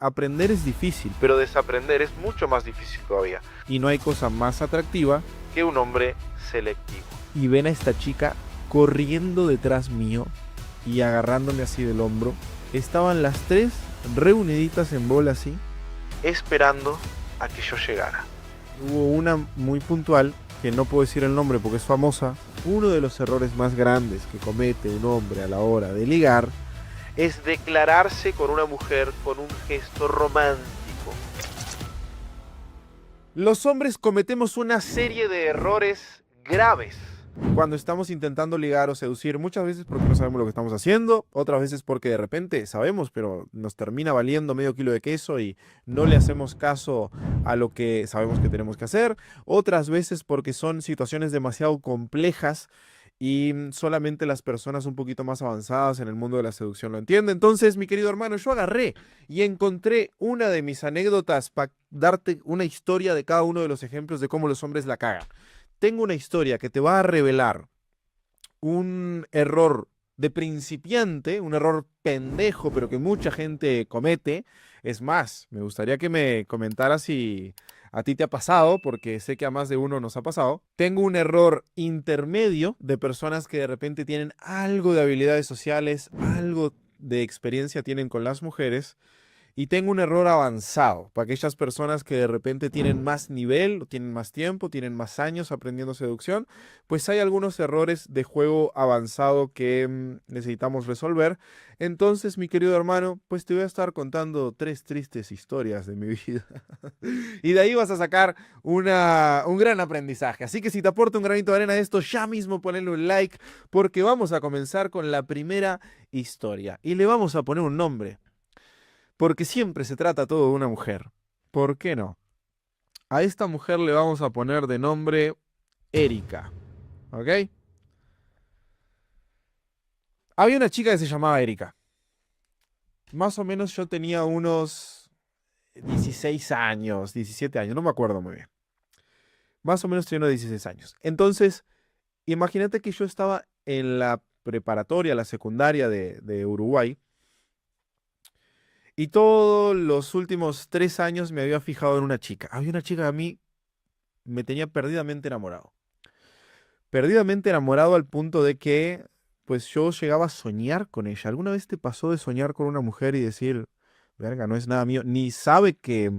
aprender es difícil, pero desaprender es mucho más difícil todavía. Y no hay cosa más atractiva que un hombre selectivo. Y ven a esta chica corriendo detrás mío y agarrándome así del hombro. Estaban las tres reuniditas en bola así, esperando a que yo llegara. Hubo una muy puntual, que no puedo decir el nombre porque es famosa. Uno de los errores más grandes que comete un hombre a la hora de ligar es declararse con una mujer con un gesto romántico. Los hombres cometemos una serie de errores graves cuando estamos intentando ligar o seducir, muchas veces porque no sabemos lo que estamos haciendo, otras veces porque de repente sabemos, pero nos termina valiendo medio kilo de queso y no le hacemos caso a lo que sabemos que tenemos que hacer, otras veces porque son situaciones demasiado complejas y solamente las personas un poquito más avanzadas en el mundo de la seducción lo entienden. Entonces, mi querido hermano, yo agarré y encontré una de mis anécdotas para darte una historia de cada uno de los ejemplos de cómo los hombres la cagan. Tengo una historia que te va a revelar un error de principiante, un error pendejo, pero que mucha gente comete. Es más, me gustaría que me comentaras si a ti te ha pasado, porque sé que a más de uno nos ha pasado. Tengo un error intermedio de personas que de repente tienen algo de habilidades sociales, algo de experiencia tienen con las mujeres. Y tengo un error avanzado para aquellas personas que de repente tienen más nivel, tienen más tiempo, tienen más años aprendiendo seducción, pues hay algunos errores de juego avanzado que necesitamos resolver. Entonces, mi querido hermano, pues te voy a estar contando tres tristes historias de mi vida. Y de ahí vas a sacar un gran aprendizaje. Así que si te aporta un granito de arena de esto, ya mismo ponle un like, porque vamos a comenzar con la primera historia. Y le vamos a poner un nombre. Porque siempre se trata todo de una mujer. ¿Por qué no? A esta mujer le vamos a poner de nombre Erika. ¿Ok? Había una chica que se llamaba Erika. Más o menos yo tenía unos 16 años, 17 años, no me acuerdo muy bien. Más o menos tenía unos 16 años. Entonces, imagínate que yo estaba en la preparatoria, la secundaria de Uruguay. Y todos los últimos 3 años me había fijado en una chica. Había una chica que a mí me tenía perdidamente enamorado. Perdidamente enamorado al punto de que, pues yo llegaba a soñar con ella. ¿Alguna vez te pasó de soñar con una mujer y decir, verga, no es nada mío, ni sabe que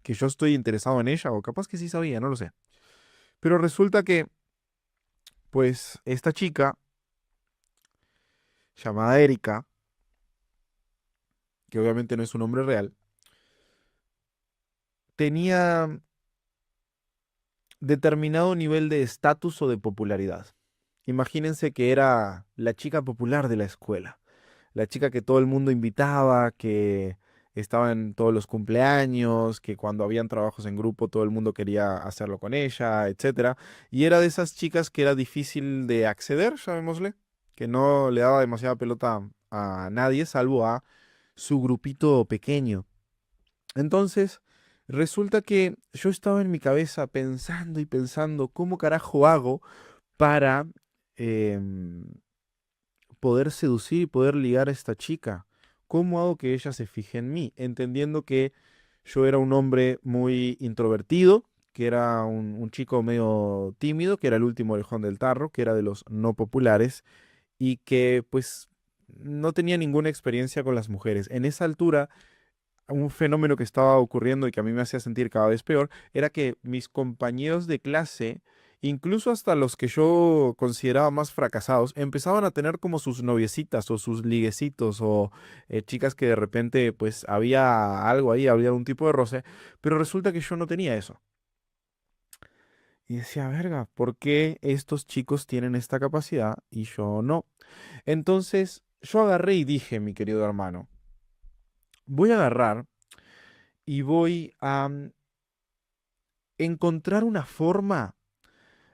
yo estoy interesado en ella? O capaz que sí sabía, no lo sé. Pero resulta que, pues, esta chica, llamada Erika, que obviamente no es un nombre real, tenía determinado nivel de estatus o de popularidad. Imagínense que era la chica popular de la escuela. La chica que todo el mundo invitaba, que estaba en todos los cumpleaños, que cuando habían trabajos en grupo todo el mundo quería hacerlo con ella, etcétera. Y era de esas chicas que era difícil de acceder, llamémosle, que no le daba demasiada pelota a nadie, salvo a su grupito pequeño. Entonces, resulta que yo estaba en mi cabeza pensando y pensando, ¿cómo carajo hago para em, poder seducir y poder ligar a esta chica? ¿Cómo hago que ella se fije en mí? Entendiendo que yo era un hombre muy introvertido, que era un chico medio tímido, que era el último orejón del tarro, que era de los no populares y que pues no tenía ninguna experiencia con las mujeres. En esa altura, un fenómeno que estaba ocurriendo y que a mí me hacía sentir cada vez peor, era que mis compañeros de clase, incluso hasta los que yo consideraba más fracasados, empezaban a tener como sus noviecitas o sus liguecitos o chicas que de repente pues había algo ahí, había un tipo de roce, pero resulta que yo no tenía eso. Y decía, verga, ¿por qué estos chicos tienen esta capacidad y yo no? Entonces yo agarré y dije, mi querido hermano, voy a agarrar y voy a encontrar una forma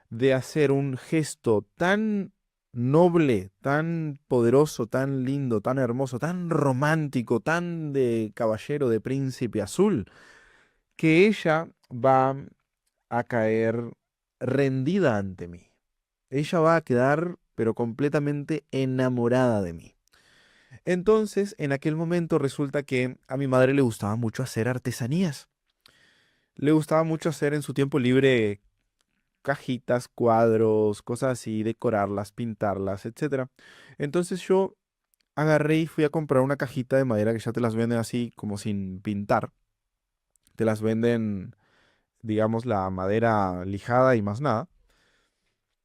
de hacer un gesto tan noble, tan poderoso, tan lindo, tan hermoso, tan romántico, tan de caballero, de príncipe azul, que ella va a caer rendida ante mí. Ella va a quedar, pero completamente enamorada de mí. Entonces, en aquel momento resulta que a mi madre le gustaba mucho hacer artesanías. Le gustaba mucho hacer en su tiempo libre cajitas, cuadros, cosas así, decorarlas, pintarlas, etcétera. Entonces yo agarré y fui a comprar una cajita de madera que ya te las venden así como sin pintar. Te las venden, digamos, la madera lijada y más nada.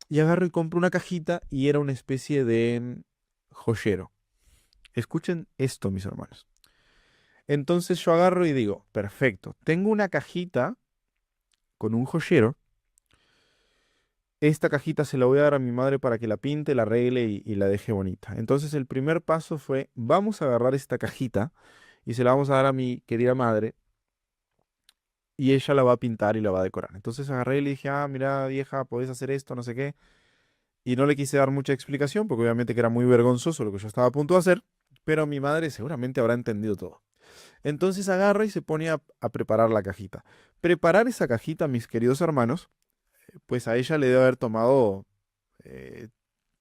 Y agarro y compro una cajita y era una especie de joyero. Escuchen esto, mis hermanos. Entonces yo agarro y digo, perfecto, tengo una cajita con un joyero. Esta cajita se la voy a dar a mi madre para que la pinte, la arregle y la deje bonita. Entonces el primer paso fue, vamos a agarrar esta cajita y se la vamos a dar a mi querida madre y ella la va a pintar y la va a decorar. Entonces agarré y le dije, ah, mira vieja, podés hacer esto, no sé qué. Y no le quise dar mucha explicación porque obviamente que era muy vergonzoso lo que yo estaba a punto de hacer, pero mi madre seguramente habrá entendido todo. Entonces agarra y se pone a preparar la cajita. Preparar esa cajita, mis queridos hermanos, pues a ella le debe haber tomado eh,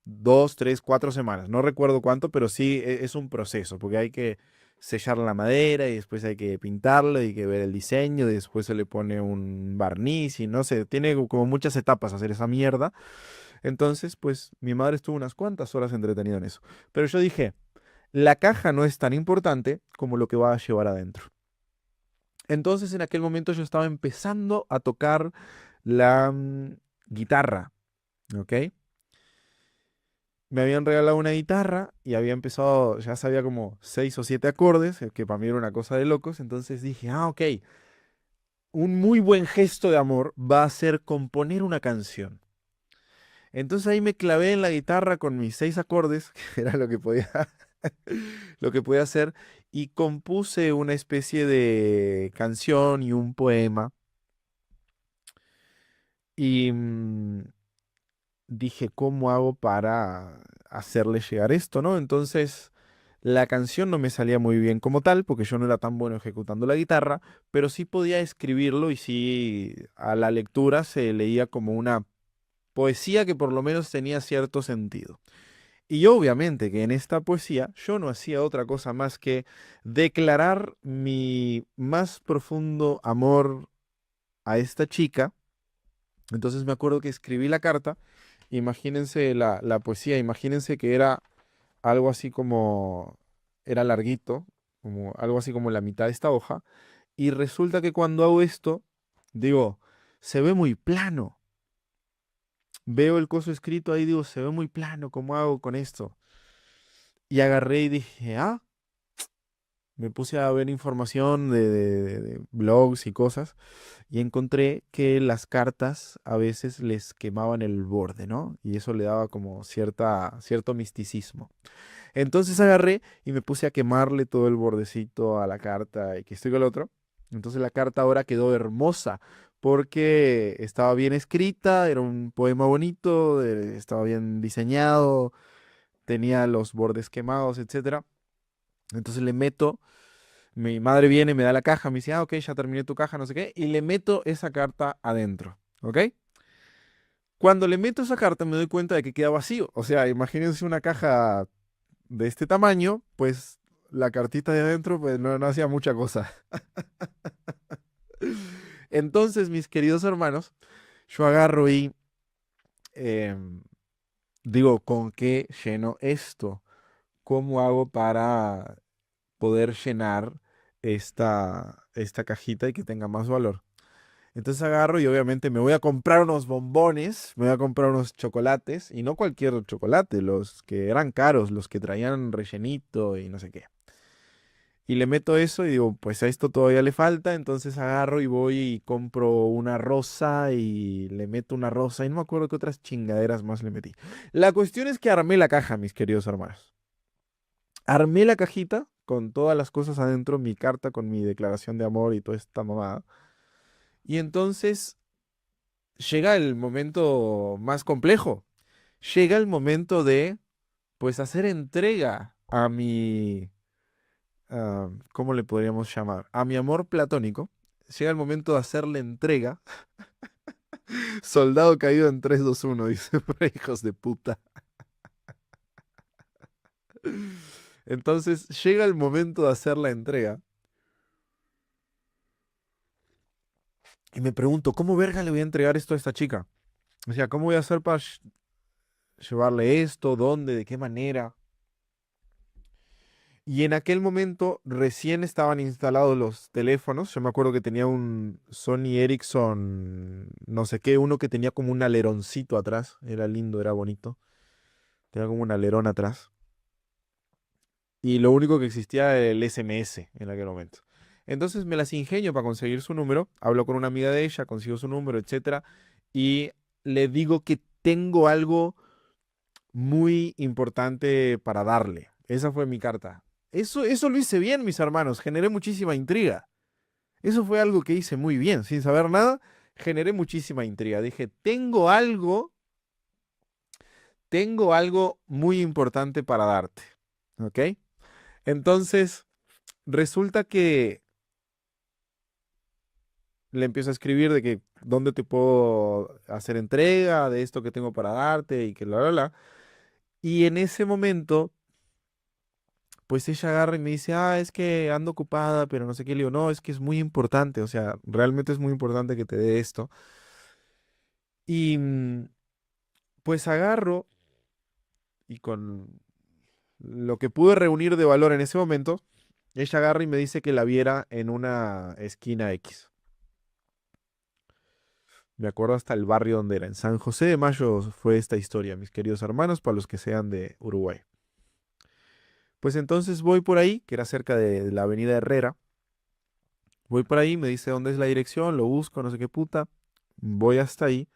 2, 3, 4 semanas. No recuerdo cuánto, pero sí es un proceso, porque hay que sellar la madera y después hay que pintarla y hay que ver el diseño, y después se le pone un barniz y no sé, tiene como muchas etapas hacer esa mierda. Entonces, pues mi madre estuvo unas cuantas horas entretenida en eso. Pero yo dije, la caja no es tan importante como lo que va a llevar adentro. Entonces en aquel momento yo estaba empezando a tocar la guitarra, ¿ok? Me habían regalado una guitarra y había empezado, ya sabía como 6 o 7 acordes, que para mí era una cosa de locos. Entonces dije, ah, ok, un muy buen gesto de amor va a ser componer una canción. Entonces ahí me clavé en la guitarra con mis 6 acordes, que era lo que podía hacer, y compuse una especie de canción y un poema. Y dije, ¿cómo hago para hacerle llegar esto, no? Entonces, la canción no me salía muy bien como tal, porque yo no era tan bueno ejecutando la guitarra, pero sí podía escribirlo y sí a la lectura se leía como una poesía que por lo menos tenía cierto sentido. Y obviamente que en esta poesía yo no hacía otra cosa más que declarar mi más profundo amor a esta chica. Entonces me acuerdo que escribí la carta. Imagínense la poesía, imagínense que era algo así como, era larguito, como algo así como la mitad de esta hoja. Y resulta que cuando hago esto, digo, se ve muy plano. Veo el coso escrito ahí, digo, se ve muy plano, ¿cómo hago con esto? Y agarré y dije, ah, me puse a ver información de blogs y cosas y encontré que las cartas a veces les quemaban el borde, ¿no? Y eso le daba como cierto misticismo. Entonces agarré y me puse a quemarle todo el bordecito a la carta y que estoy con el otro. Entonces la carta ahora quedó hermosa porque estaba bien escrita, era un poema bonito, estaba bien diseñado, tenía los bordes quemados, etcétera. Entonces le meto, mi madre viene, me da la caja, me dice, ah, ok, ya terminé tu caja, no sé qué, y le meto esa carta adentro, ¿ok? Cuando le meto esa carta me doy cuenta de que queda vacío. O sea, imagínense una caja de este tamaño, pues la cartita de adentro pues no hacía mucha cosa. Entonces, mis queridos hermanos, yo agarro y em, digo, ¿con qué lleno esto? ¿Cómo hago para poder llenar esta cajita y que tenga más valor? Entonces agarro y obviamente me voy a comprar unos bombones, me voy a comprar unos chocolates, y no cualquier chocolate, los que eran caros, los que traían rellenito y no sé qué. Y le meto eso y digo, pues a esto todavía le falta, entonces agarro y voy y compro una rosa y le meto una rosa y no me acuerdo qué otras chingaderas más le metí. La cuestión es que armé la caja, mis queridos hermanos. Armé la cajita con todas las cosas adentro, mi carta con mi declaración de amor y toda esta mamada. Y entonces llega el momento más complejo. Llega el momento de, pues, hacer entrega a ¿cómo le podríamos llamar? A mi amor platónico. Llega el momento de hacerle entrega. Soldado caído en 3, 2, 1 dice, por ahí, hijos de puta. Entonces llega el momento de hacer la entrega y me pregunto, ¿cómo verga le voy a entregar esto a esta chica? O sea, ¿cómo voy a hacer para llevarle esto? ¿Dónde? ¿De qué manera? Y en aquel momento recién estaban instalados los teléfonos. Yo me acuerdo que tenía un Sony Ericsson, no sé qué, uno que tenía como un aleroncito atrás. Era lindo, era bonito. Tenía como un alerón atrás. Y lo único que existía era el SMS en aquel momento. Entonces me las ingenio para conseguir su número. Hablo con una amiga de ella, consigo su número, etcétera. Y le digo que tengo algo muy importante para darle. Esa fue mi carta. Eso lo hice bien, mis hermanos. Generé muchísima intriga. Eso fue algo que hice muy bien. Sin saber nada, generé muchísima intriga. Dije, tengo algo muy importante para darte. ¿Ok? Entonces, resulta que le empiezo a escribir de que dónde te puedo hacer entrega de esto que tengo para darte y que la. Y en ese momento pues ella agarra y me dice, es que ando ocupada, pero no sé qué. Le digo, no, es que es muy importante, o sea, realmente es muy importante que te dé esto. Y pues agarro y con lo que pude reunir de valor en ese momento, ella agarra y me dice que la viera en una esquina X. Me acuerdo hasta el barrio donde era, en San José de Mayo fue esta historia, mis queridos hermanos, para los que sean de Uruguay. Pues entonces voy por ahí, que era cerca de la avenida Herrera. Voy por ahí, me dice dónde es la dirección, lo busco, no sé qué puta. Voy hasta ahí.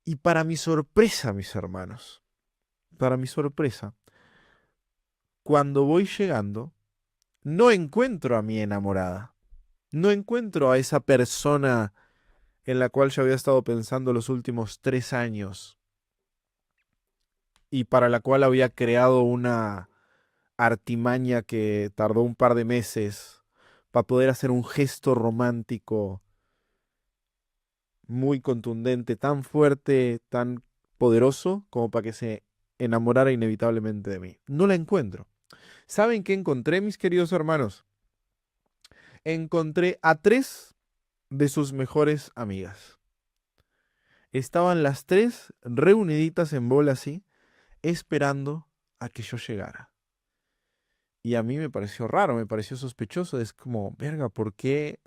Y para mi sorpresa, mis hermanos, para mi sorpresa, cuando voy llegando, no encuentro a mi enamorada. No encuentro a esa persona en la cual yo había estado pensando los últimos 3 años y para la cual había creado una artimaña que tardó un par de meses para poder hacer un gesto romántico muy contundente, tan fuerte, tan poderoso como para que se enamorara inevitablemente de mí. No la encuentro. ¿Saben qué encontré, mis queridos hermanos? Encontré a tres de sus mejores amigas. Estaban las tres reuniditas en bola así, esperando a que yo llegara. Y a mí me pareció raro, me pareció sospechoso. Es como, verga, ¿por qué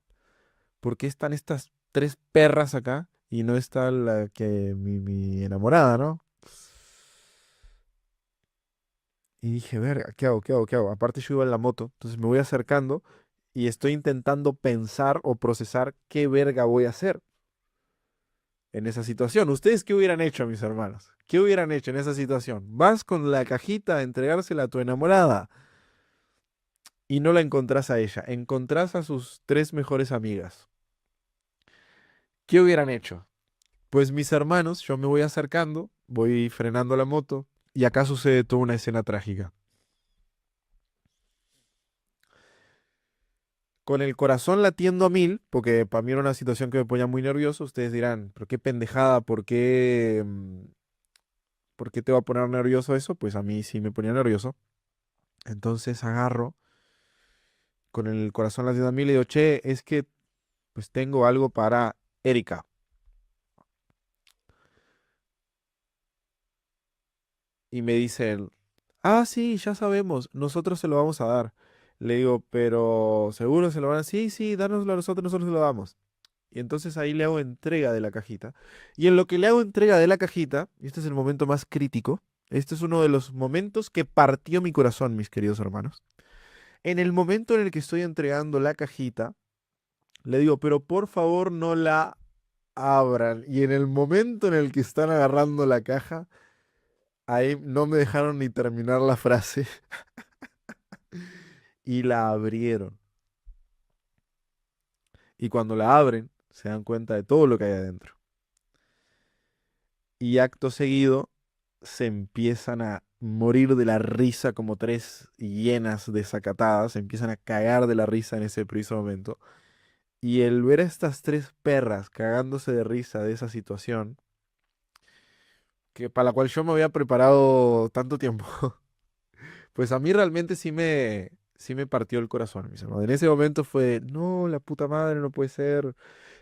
están estas tres perras acá y no está la que mi enamorada, ¿no? Y dije, verga, ¿qué hago? ¿Qué hago? ¿Qué hago? Aparte yo iba en la moto, entonces me voy acercando y estoy intentando pensar o procesar qué verga voy a hacer en esa situación. ¿Ustedes qué hubieran hecho, mis hermanos? ¿Qué hubieran hecho en esa situación? Vas con la cajita a entregársela a tu enamorada y no la encontrás a ella, encontrás a sus tres mejores amigas. ¿Qué hubieran hecho? Pues mis hermanos, yo me voy acercando, voy frenando la moto y acá sucede toda una escena trágica. Con el corazón latiendo a mil, porque para mí era una situación que me ponía muy nervioso, ustedes dirán, pero qué pendejada, ¿por qué te va a poner nervioso eso? Pues a mí sí me ponía nervioso. Entonces agarro con el corazón latiendo a mil y le digo, che, es que pues tengo algo para Erika. Y me dice él, sí, ya sabemos, nosotros se lo vamos a dar. Le digo, pero ¿seguro se lo van a dar? Sí, sí, dárnoslo a nosotros se lo damos. Y entonces ahí le hago entrega de la cajita. Y en lo que le hago entrega de la cajita, y este es el momento más crítico, este es uno de los momentos que partió mi corazón, mis queridos hermanos. En el momento en el que estoy entregando la cajita, le digo, pero por favor no la abran. Y en el momento en el que están agarrando la caja, ahí no me dejaron ni terminar la frase y la abrieron. Y cuando la abren, se dan cuenta de todo lo que hay adentro. Y acto seguido se empiezan a morir de la risa como tres hienas desacatadas, se empiezan a cagar de la risa en ese preciso momento. Y el ver a estas tres perras cagándose de risa de esa situación, que para la cual yo me había preparado tanto tiempo, Pues a mí realmente sí me partió el corazón, mis hermanos. En ese momento fue, no, la puta madre, no puede ser.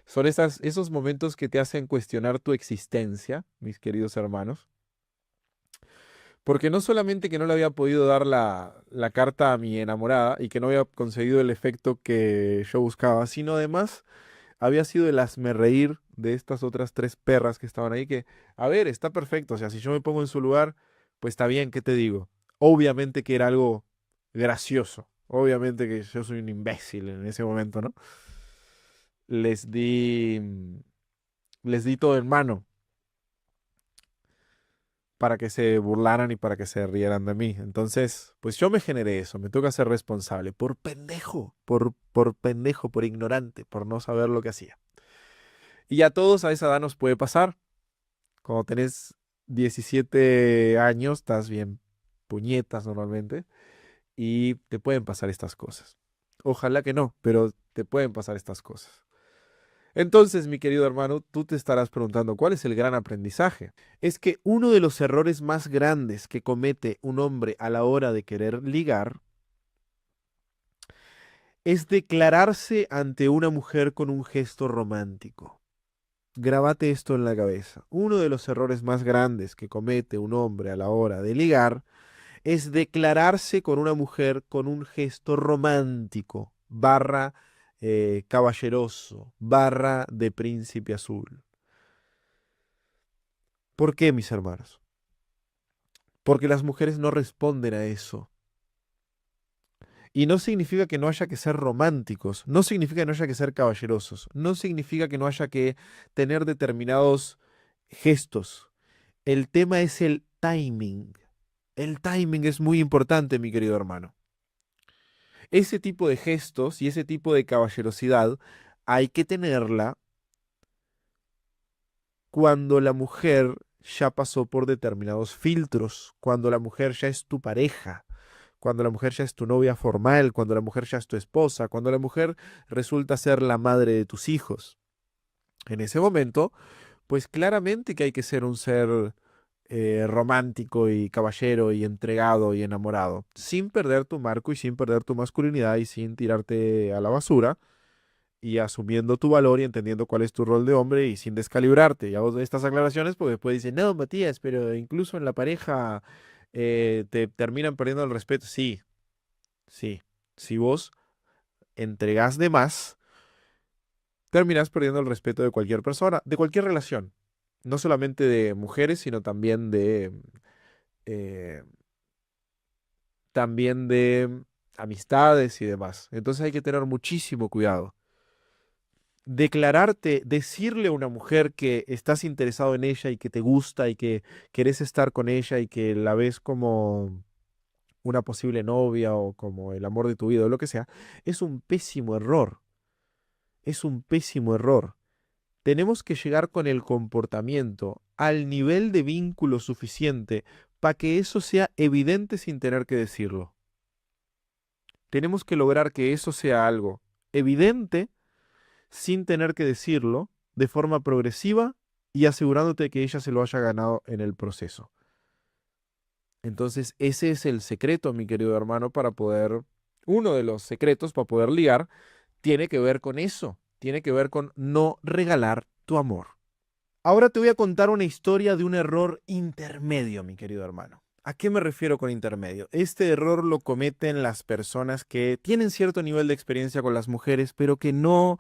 Son esos momentos que te hacen cuestionar tu existencia, mis queridos hermanos. Porque no solamente que no le había podido dar la carta a mi enamorada y que no había conseguido el efecto que yo buscaba, sino además había sido el reír de estas otras tres perras que estaban ahí, que, a ver, está perfecto, o sea, si yo me pongo en su lugar, pues está bien, ¿qué te digo? Obviamente que era algo gracioso, obviamente que yo soy un imbécil en ese momento, ¿no? Les di, les di todo en mano para que se burlaran y para que se rieran de mí. Entonces, pues yo me generé eso, me toca ser responsable por pendejo, por pendejo, por ignorante, por no saber lo que hacía. Y a todos a esa edad nos puede pasar. Cuando tenés 17 años, estás bien puñetas normalmente y te pueden pasar estas cosas. Ojalá que no, pero te pueden pasar estas cosas. Entonces, mi querido hermano, tú te estarás preguntando, ¿cuál es el gran aprendizaje? Es que uno de los errores más grandes que comete un hombre a la hora de querer ligar es declararse ante una mujer con un gesto romántico. Grábate esto en la cabeza. Uno de los errores más grandes que comete un hombre a la hora de ligar es declararse con una mujer con un gesto romántico, barra caballeroso, barra de príncipe azul. ¿Por qué, mis hermanos? Porque las mujeres no responden a eso. Y no significa que no haya que ser románticos, no significa que no haya que ser caballerosos, no significa que no haya que tener determinados gestos. El tema es el timing. El timing es muy importante, mi querido hermano. Ese tipo de gestos y ese tipo de caballerosidad hay que tenerla cuando la mujer ya pasó por determinados filtros, cuando la mujer ya es tu pareja, cuando la mujer ya es tu novia formal, cuando la mujer ya es tu esposa, cuando la mujer resulta ser la madre de tus hijos. En ese momento, pues claramente que hay que ser un ser romántico y caballero y entregado y enamorado, sin perder tu marco y sin perder tu masculinidad y sin tirarte a la basura y asumiendo tu valor y entendiendo cuál es tu rol de hombre y sin descalibrarte. Y hago estas aclaraciones porque después dicen, no, Matías, pero incluso en la pareja te terminan perdiendo el respeto. Sí, sí. Si vos entregás de más, terminás perdiendo el respeto de cualquier persona, de cualquier relación. No solamente de mujeres, sino eh, también de amistades y demás. Entonces hay que tener muchísimo cuidado. Declararte, decirle a una mujer que estás interesado en ella y que te gusta y que querés estar con ella y que la ves como una posible novia o como el amor de tu vida o lo que sea, es un pésimo error. Es un pésimo error. Tenemos que llegar con el comportamiento al nivel de vínculo suficiente para que eso sea evidente sin tener que decirlo. Tenemos que lograr que eso sea algo evidente sin tener que decirlo, de forma progresiva y asegurándote que ella se lo haya ganado en el proceso. Entonces, ese es el secreto, mi querido hermano, para poder, uno de los secretos para poder ligar, tiene que ver con eso, tiene que ver con no regalar tu amor. Ahora te voy a contar una historia de un error intermedio, mi querido hermano. ¿A qué me refiero con intermedio? Este error lo cometen las personas que tienen cierto nivel de experiencia con las mujeres, pero que no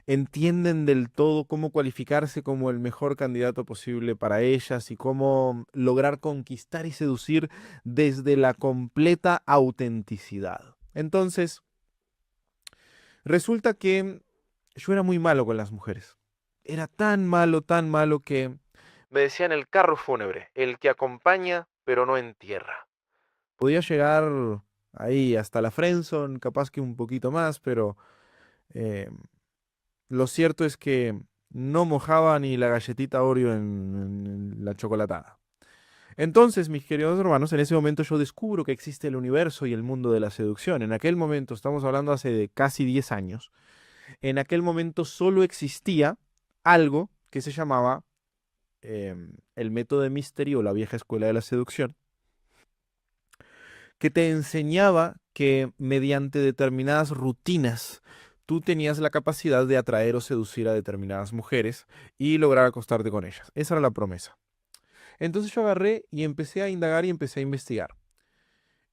entienden del todo cómo cualificarse como el mejor candidato posible para ellas y cómo lograr conquistar y seducir desde la completa autenticidad. Entonces, resulta que yo era muy malo con las mujeres. Era tan malo que me decían el carro fúnebre, el que acompaña pero no entierra. Podía llegar ahí hasta la friendzone, capaz que un poquito más, pero eh, lo cierto es que no mojaba ni la galletita Oreo en la chocolatada. Entonces, mis queridos hermanos, en ese momento yo descubro que existe el universo y el mundo de la seducción. En aquel momento, estamos hablando hace de casi 10 años, en aquel momento solo existía algo que se llamaba el método de Mystery o la vieja escuela de la seducción, que te enseñaba que mediante determinadas rutinas tú tenías la capacidad de atraer o seducir a determinadas mujeres y lograr acostarte con ellas. Esa era la promesa. Entonces yo agarré y empecé a indagar y empecé a investigar.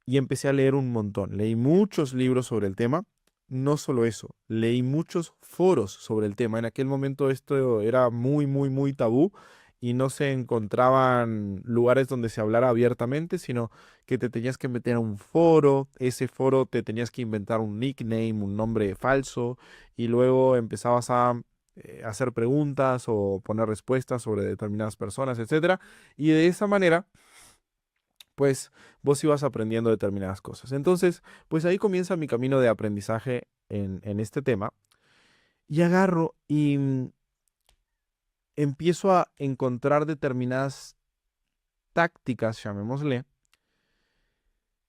Y empecé a leer un montón. Leí muchos libros sobre el tema. No solo eso, leí muchos foros sobre el tema. En aquel momento esto era muy, muy, muy tabú y no se encontraban lugares donde se hablara abiertamente, sino que te tenías que meter a un foro, ese foro te tenías que inventar un nickname, un nombre falso, y luego empezabas a hacer preguntas o poner respuestas sobre determinadas personas, etcétera. Y de esa manera pues vos ibas aprendiendo determinadas cosas. Entonces, pues ahí comienza mi camino de aprendizaje en este tema y agarro y empiezo a encontrar determinadas tácticas, llamémosle,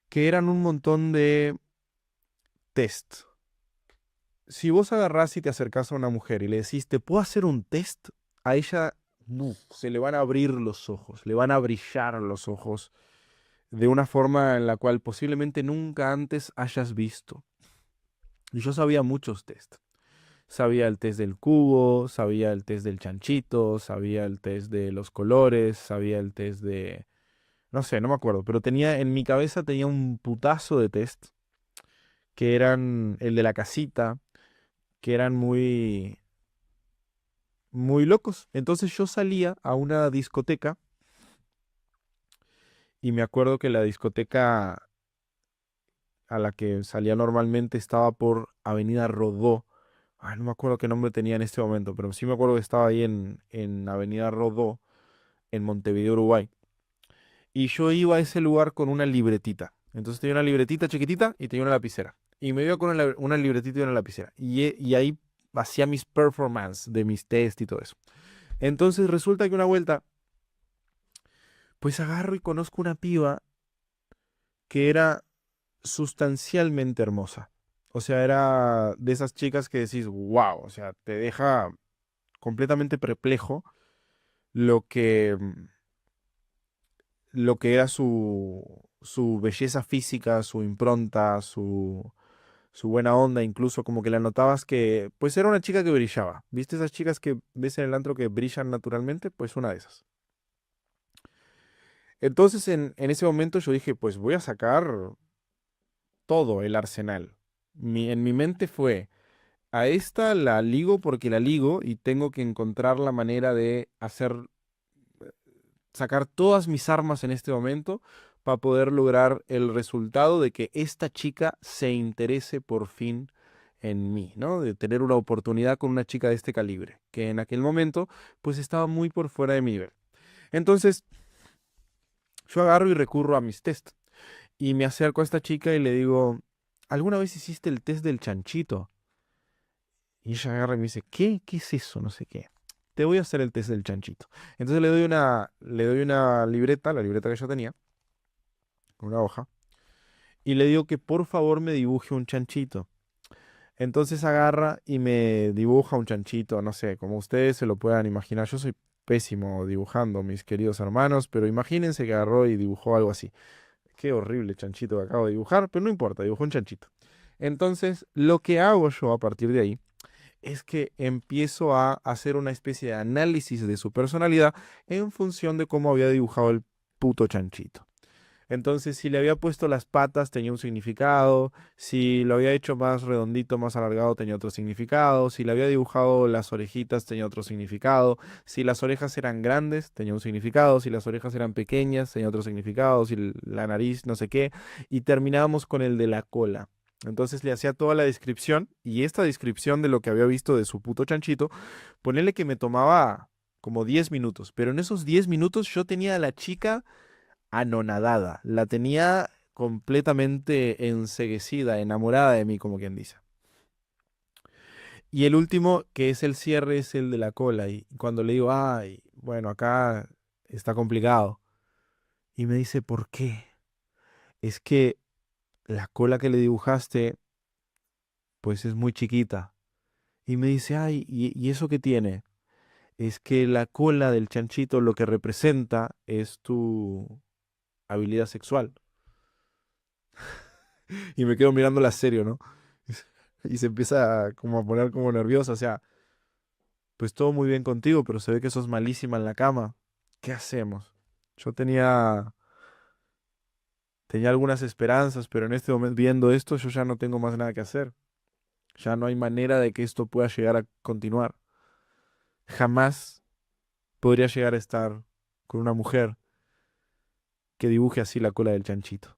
que eran un montón de test. Si vos agarrás y te acercás a una mujer y le decís, ¿te puedo hacer un test? A ella se le van a abrir los ojos, le van a brillar los ojos de una forma en la cual posiblemente nunca antes hayas visto. Y yo sabía muchos test. Sabía el test del cubo, sabía el test del chanchito, sabía el test de los colores, sabía el test de... No sé, no me acuerdo, pero tenía en mi cabeza tenía un putazo de test que eran el de la casita, que eran muy muy locos. Entonces yo salía a una discoteca y me acuerdo que la discoteca a la que salía normalmente estaba por Avenida Rodó. Ay, no me acuerdo qué nombre tenía en este momento, pero sí me acuerdo que estaba ahí en Avenida Rodó, en Montevideo, Uruguay. Y yo iba a ese lugar con una libretita. Entonces tenía una libretita chiquitita y tenía una lapicera. Y me iba con una libretita y una lapicera. Y ahí hacía mis performances de mis test y todo eso. Entonces resulta que una vuelta, pues agarro y conozco una piba que era sustancialmente hermosa. O sea, era de esas chicas que decís, wow, o sea, te deja completamente perplejo lo que, lo que era su belleza física, su impronta, su buena onda, incluso como que la notabas que, pues era una chica que brillaba. ¿Viste esas chicas que ves en el antro que brillan naturalmente? Pues una de esas. Entonces en ese momento yo dije, pues voy a sacar todo el arsenal. En mi mente fue, a esta la ligo porque la ligo y tengo que encontrar la manera de sacar todas mis armas en este momento para poder lograr el resultado de que esta chica se interese por fin en mí, ¿no? De tener una oportunidad con una chica de este calibre, que en aquel momento pues estaba muy por fuera de mi nivel. Entonces yo agarro y recurro a mis test y me acerco a esta chica y le digo, ¿alguna vez hiciste el test del chanchito? Y ella agarra y me dice, ¿qué? ¿Qué es eso? No sé qué. Te voy a hacer el test del chanchito. Entonces le doy una libreta, la libreta que yo tenía, con una hoja, y le digo que por favor me dibuje un chanchito. Entonces agarra y me dibuja un chanchito, no sé, como ustedes se lo puedan imaginar. Yo soy pésimo dibujando, mis queridos hermanos, pero imagínense que agarró y dibujó algo así. Qué horrible chanchito que acabo de dibujar, pero no importa, dibujó un chanchito. Entonces, lo que hago yo a partir de ahí es que empiezo a hacer una especie de análisis de su personalidad en función de cómo había dibujado el puto chanchito. Entonces, si le había puesto las patas, tenía un significado. Si lo había hecho más redondito, más alargado, tenía otro significado. Si le había dibujado las orejitas, tenía otro significado. Si las orejas eran grandes, tenía un significado. Si las orejas eran pequeñas, tenía otro significado. Si la nariz, no sé qué. Y terminábamos con el de la cola. Entonces le hacía toda la descripción. Y esta descripción de lo que había visto de su puto chanchito, ponele que me tomaba como 10 minutos. Pero en esos 10 minutos yo tenía a la chica anonadada. La tenía completamente enceguecida, enamorada de mí, como quien dice. Y el último, que es el cierre, es el de la cola. Y cuando le digo, ay, bueno, acá está complicado. Y me dice, ¿por qué? Es que la cola que le dibujaste, pues es muy chiquita. Y me dice, ay, ¿y eso qué tiene? Es que la cola del chanchito lo que representa es tu habilidad sexual. Y me quedo mirándola serio, ¿no? Y se empieza como a poner como nerviosa, o sea, pues todo muy bien contigo, pero se ve que sos malísima en la cama. ¿Qué hacemos? Yo tenía algunas esperanzas, pero en este momento, viendo esto, yo ya no tengo más nada que hacer. Ya no hay manera de que esto pueda llegar a continuar. Jamás podría llegar a estar con una mujer que dibuje así la cola del chanchito.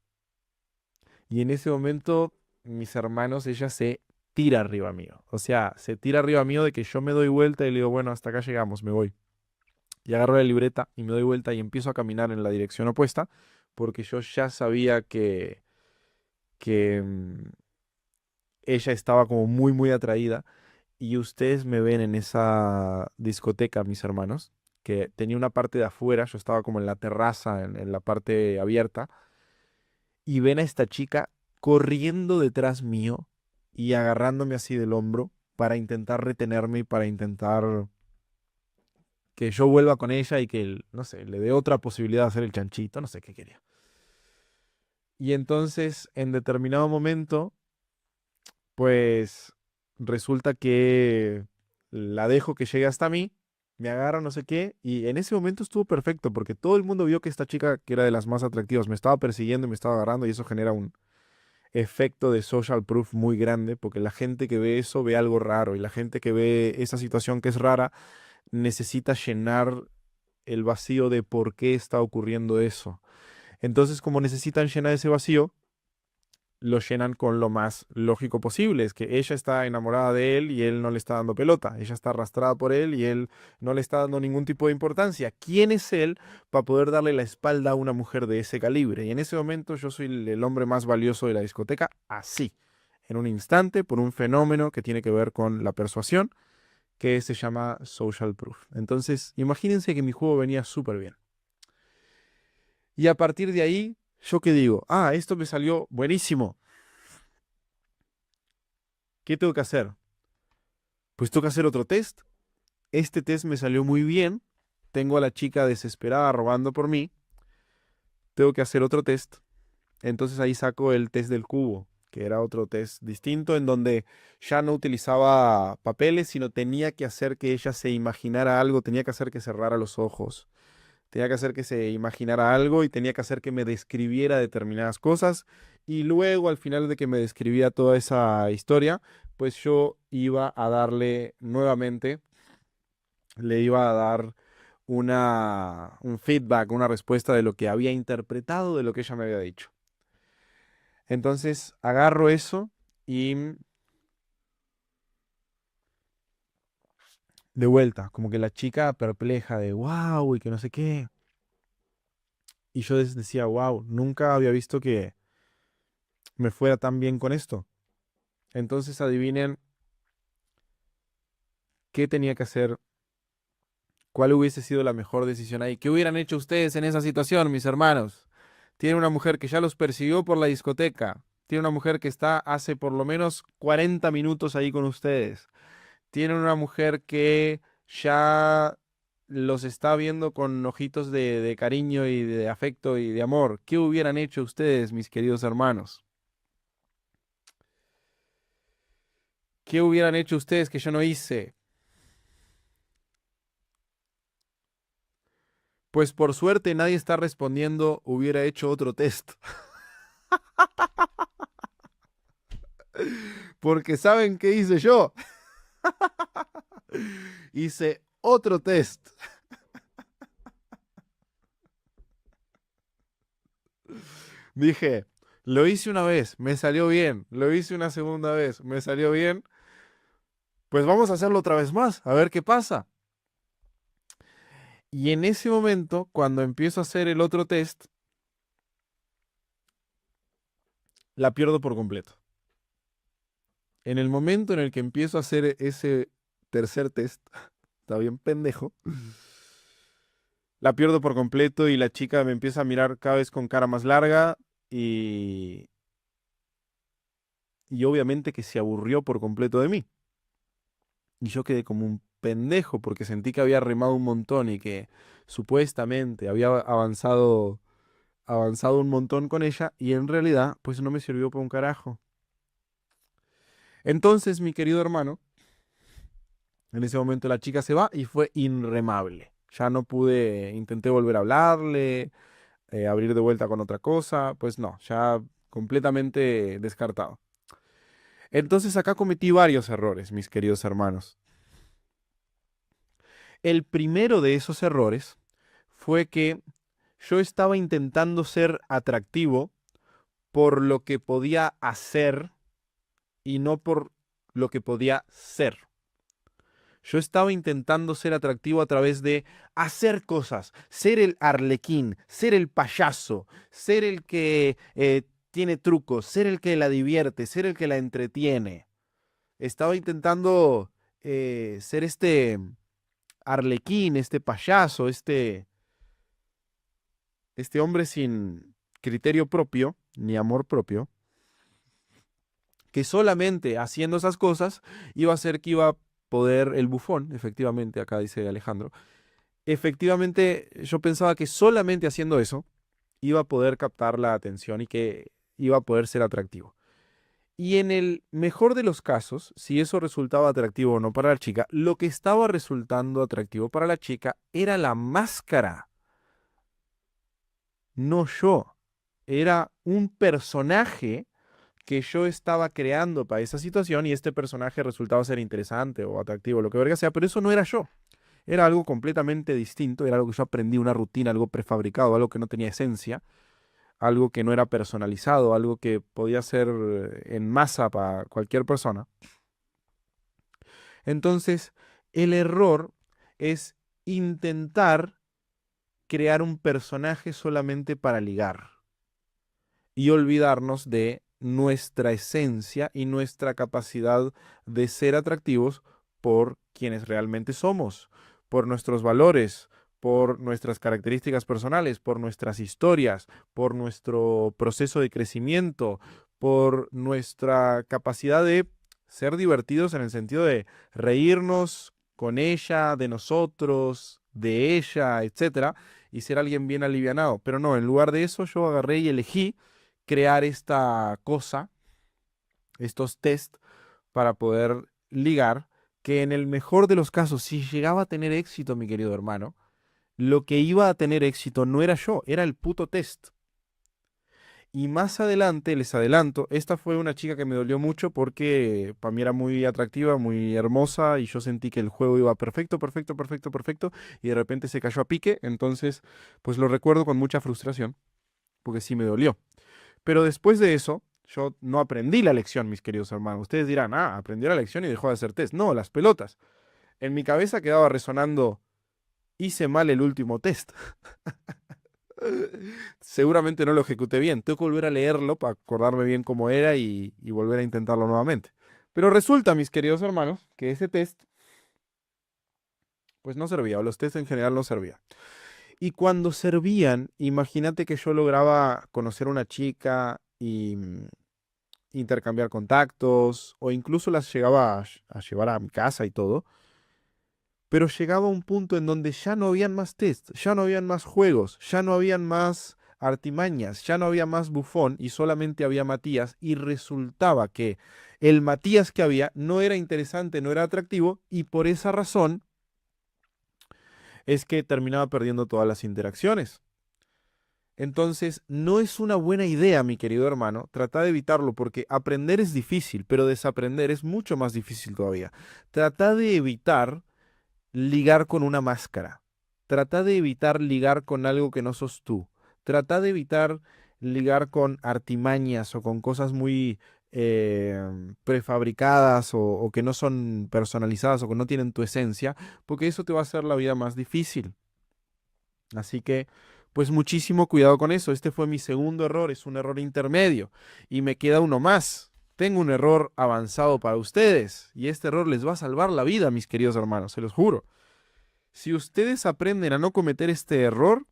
Y en ese momento, mis hermanos, ella se tira arriba mío. O sea, se tira arriba mío de que yo me doy vuelta y le digo, bueno, hasta acá llegamos, me voy. Y agarro la libreta y me doy vuelta y empiezo a caminar en la dirección opuesta, porque yo ya sabía que ella estaba como muy, muy atraída. Y ustedes me ven en esa discoteca, mis hermanos, que tenía una parte de afuera, yo estaba como en la terraza, en la parte abierta, y ven a esta chica corriendo detrás mío y agarrándome así del hombro para intentar retenerme y para intentar que yo vuelva con ella y que, no sé, le dé otra posibilidad de hacer el chanchito, no sé qué quería. Y entonces, en determinado momento, pues resulta que la dejo que llegue hasta mí, me agarra, no sé qué, y en ese momento estuvo perfecto, porque todo el mundo vio que esta chica, que era de las más atractivas, me estaba persiguiendo y me estaba agarrando, y eso genera un efecto de social proof muy grande, porque la gente que ve eso ve algo raro, y la gente que ve esa situación que es rara necesita llenar el vacío de por qué está ocurriendo eso. Entonces, como necesitan llenar ese vacío, lo llenan con lo más lógico posible. Es que ella está enamorada de él y él no le está dando pelota. Ella está arrastrada por él y él no le está dando ningún tipo de importancia. ¿Quién es él para poder darle la espalda a una mujer de ese calibre? Y en ese momento yo soy el hombre más valioso de la discoteca, así, en un instante, por un fenómeno que tiene que ver con la persuasión, que se llama social proof. Entonces, imagínense que mi juego venía súper bien. Y a partir de ahí, ¿yo qué digo? Ah, esto me salió buenísimo. ¿Qué tengo que hacer? Pues tengo que hacer otro test. Este test me salió muy bien. Tengo a la chica desesperada robando por mí. Tengo que hacer otro test. Entonces ahí saco el test del cubo, que era otro test distinto en donde ya no utilizaba papeles, sino tenía que hacer que ella se imaginara algo, tenía que hacer que cerrara los ojos. Tenía que hacer que se imaginara algo y tenía que hacer que me describiera determinadas cosas. Y luego, al final de que me describía toda esa historia, pues yo iba a darle nuevamente, le iba a dar un feedback, una respuesta de lo que había interpretado de lo que ella me había dicho. Entonces agarro eso y de vuelta, como que la chica perpleja de wow y que no sé qué. Y yo decía, wow, nunca había visto que me fuera tan bien con esto. Entonces adivinen qué tenía que hacer, cuál hubiese sido la mejor decisión ahí. ¿Qué hubieran hecho ustedes en esa situación, mis hermanos? Tiene una mujer que ya los persiguió por la discoteca. Tiene una mujer que está hace por lo menos 40 minutos ahí con ustedes. Tiene una mujer que ya los está viendo con ojitos de cariño y de afecto y de amor. ¿Qué hubieran hecho ustedes, mis queridos hermanos? ¿Qué hubieran hecho ustedes que yo no hice? Pues por suerte nadie está respondiendo, hubiera hecho otro test. Porque ¿saben qué hice yo? Hice otro test. Dije, lo hice una vez, me salió bien. Lo hice una segunda vez, me salió bien. Pues vamos a hacerlo otra vez más, a ver qué pasa. Y en ese momento, cuando empiezo a hacer el otro test, la pierdo por completo. En el momento en el que empiezo a hacer ese tercer test, está bien pendejo, la pierdo por completo y la chica me empieza a mirar cada vez con cara más larga y, y obviamente que se aburrió por completo de mí. Y yo quedé como un pendejo porque sentí que había remado un montón y que supuestamente había avanzado avanzado un montón con ella y en realidad pues no me sirvió para un carajo. Entonces, mi querido hermano, en ese momento la chica se va y fue inremable. Ya no pude, intenté volver a hablarle, abrir de vuelta con otra cosa, pues no, ya completamente descartado. Entonces acá cometí varios errores, mis queridos hermanos. El primero de esos errores fue que yo estaba intentando ser atractivo por lo que podía hacer y no por lo que podía ser. Yo estaba intentando ser atractivo a través de hacer cosas, ser el arlequín, ser el payaso, ser el que tiene trucos, ser el que la divierte, ser el que la entretiene. Estaba intentando ser este arlequín, este payaso, este hombre sin criterio propio ni amor propio, que solamente haciendo esas cosas iba a ser que iba a poder, el bufón, efectivamente, acá dice Alejandro, efectivamente yo pensaba que solamente haciendo eso iba a poder captar la atención y que iba a poder ser atractivo. Y en el mejor de los casos, si eso resultaba atractivo o no para la chica, lo que estaba resultando atractivo para la chica era la máscara, no yo. Era un personaje que yo estaba creando para esa situación y este personaje resultaba ser interesante o atractivo, lo que verga sea, pero eso no era yo. Era algo completamente distinto, era algo que yo aprendí, una rutina, algo prefabricado, algo que no tenía esencia, algo que no era personalizado, algo que podía ser en masa para cualquier persona. Entonces, el error es intentar crear un personaje solamente para ligar y olvidarnos de nuestra esencia y nuestra capacidad de ser atractivos por quienes realmente somos, por nuestros valores, por nuestras características personales, por nuestras historias, por nuestro proceso de crecimiento, por nuestra capacidad de ser divertidos en el sentido de reírnos con ella, de nosotros, de ella, etcétera, y ser alguien bien alivianado. Pero no, en lugar de eso yo agarré y elegí crear esta cosa, estos test para poder ligar, que en el mejor de los casos, si llegaba a tener éxito, mi querido hermano, lo que iba a tener éxito no era yo, era el puto test. Y más adelante, les adelanto, esta fue una chica que me dolió mucho porque para mí era muy atractiva, muy hermosa y yo sentí que el juego iba perfecto, perfecto, perfecto, perfecto y de repente se cayó a pique, entonces pues lo recuerdo con mucha frustración porque sí me dolió. Pero después de eso, yo no aprendí la lección, mis queridos hermanos. Ustedes dirán, aprendió la lección y dejó de hacer test. No, las pelotas. En mi cabeza quedaba resonando, hice mal el último test. Seguramente no lo ejecuté bien. Tengo que volver a leerlo para acordarme bien cómo era y volver a intentarlo nuevamente. Pero resulta, mis queridos hermanos, que ese test, pues no servía, o los tests en general no servían. Y cuando servían, imagínate que yo lograba conocer a una chica y intercambiar contactos o incluso las llegaba a llevar a mi casa y todo, pero llegaba un punto en donde ya no habían más tests, ya no habían más juegos, ya no habían más artimañas, ya no había más bufón y solamente había Matías y resultaba que el Matías que había no era interesante, no era atractivo y por esa razón es que terminaba perdiendo todas las interacciones. Entonces, no es una buena idea, mi querido hermano, trata de evitarlo porque aprender es difícil, pero desaprender es mucho más difícil todavía. Trata de evitar ligar con una máscara. Trata de evitar ligar con algo que no sos tú. Trata de evitar ligar con artimañas o con cosas muy prefabricadas o que no son personalizadas o que no tienen tu esencia, porque eso te va a hacer la vida más difícil. Así que, pues muchísimo cuidado con eso. Este fue mi segundo error, es un error intermedio. Y me queda uno más. Tengo un error avanzado para ustedes. Y este error les va a salvar la vida, mis queridos hermanos, se los juro. Si ustedes aprenden a no cometer este error,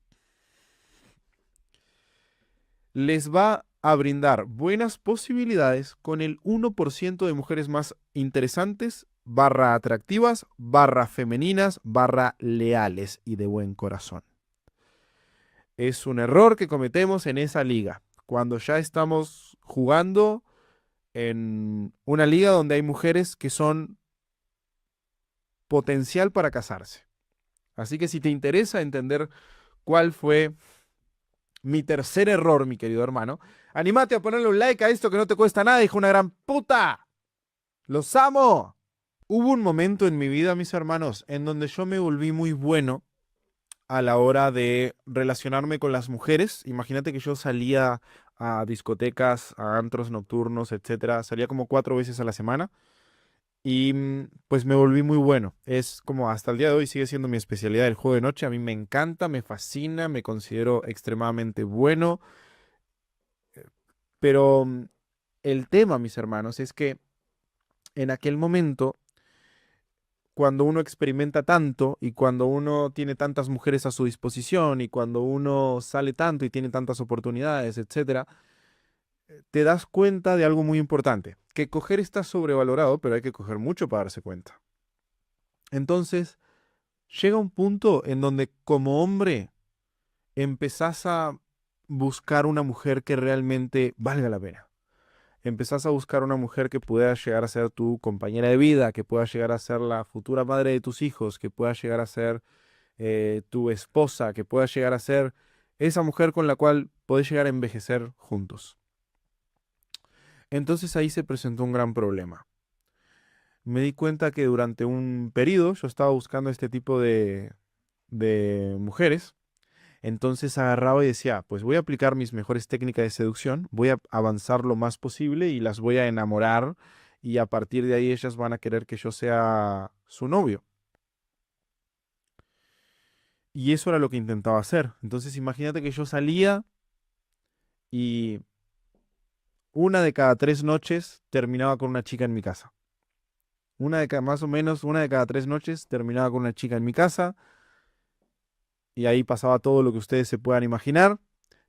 les va a brindar buenas posibilidades con el 1% de mujeres más interesantes, barra atractivas, barra femeninas, barra leales y de buen corazón. Es un error que cometemos en esa liga, cuando ya estamos jugando en una liga donde hay mujeres que son potencial para casarse. Así que si te interesa entender cuál fue mi tercer error, mi querido hermano, anímate a ponerle un like a esto que no te cuesta nada, hijo de una gran puta. ¡Los amo! Hubo un momento en mi vida, mis hermanos, en donde yo me volví muy bueno a la hora de relacionarme con las mujeres. Imagínate que yo salía a discotecas, a antros nocturnos, etcétera. Salía como 4 veces a la semana y pues me volví muy bueno. Es como hasta el día de hoy sigue siendo mi especialidad el juego de noche. A mí me encanta, me fascina, me considero extremadamente bueno. Pero el tema, mis hermanos, es que en aquel momento cuando uno experimenta tanto y cuando uno tiene tantas mujeres a su disposición y cuando uno sale tanto y tiene tantas oportunidades, etcétera, te das cuenta de algo muy importante, que coger está sobrevalorado, pero hay que coger mucho para darse cuenta. Entonces, llega un punto en donde como hombre empezás a buscar una mujer que realmente valga la pena. Empezás a buscar una mujer que pueda llegar a ser tu compañera de vida, que pueda llegar a ser la futura madre de tus hijos, que pueda llegar a ser tu esposa, que pueda llegar a ser esa mujer con la cual podés llegar a envejecer juntos. Entonces ahí se presentó un gran problema. Me di cuenta que durante un periodo yo estaba buscando este tipo de mujeres. Entonces agarraba y decía, pues voy a aplicar mis mejores técnicas de seducción, voy a avanzar lo más posible y las voy a enamorar y a partir de ahí ellas van a querer que yo sea su novio. Y eso era lo que intentaba hacer. Entonces imagínate que yo salía y una de cada 3 noches terminaba con una chica en mi casa. Más o menos, una de cada 3 noches terminaba con una chica en mi casa y ahí pasaba todo lo que ustedes se puedan imaginar.